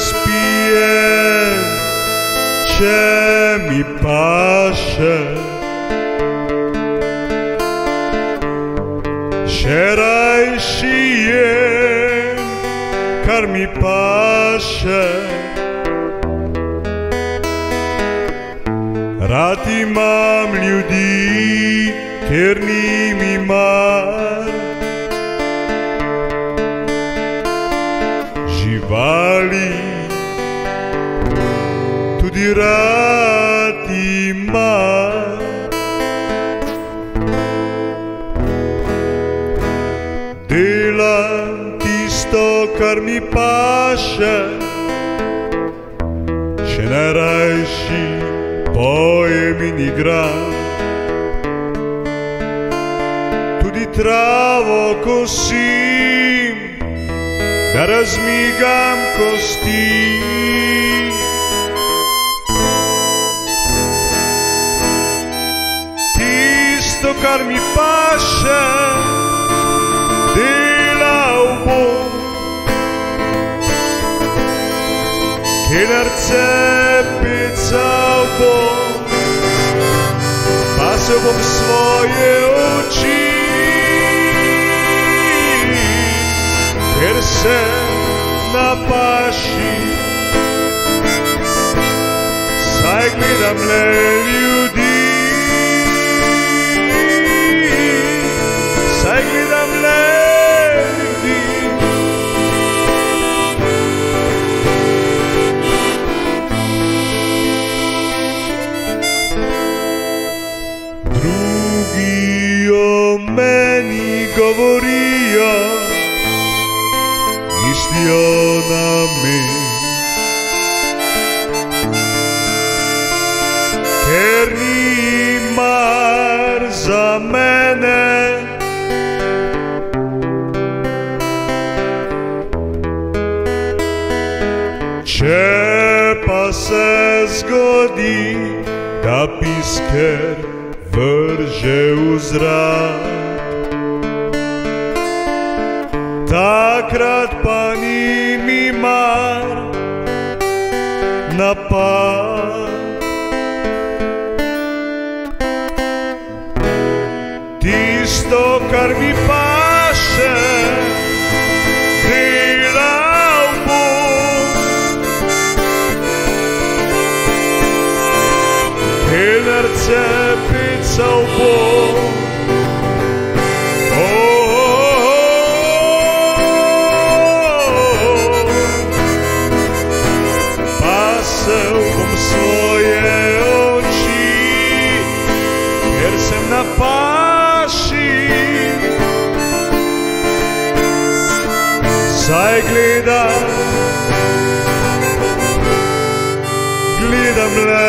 spijem, če mi paše. Še rajši jem, kar mi paše. Rad imam ljudi, ker ni mi mar. Živali tudi rad imam. Delam tisto, kar mi paše, še najrajši pojem in igram. Tudi travo kosim, da razmigam kosti. Tisto, kar mi paše, delal bom. Kelerce pecal bom, pasel bom svoje oči, ker sem na paši. Saj gledam le ljudi, saj gledam le ljudi. Drugi o meni govorijo, mislijo na me, ker ni mar za mene. Če pa se zgodi, da pisker vrže v zrak, takrat pa ni mi mar napad. Tisto, kar mi paše, delal bom. Kelerce pecal bom. Pasel bom svoje oči, ker sem na paši. Saj gledam le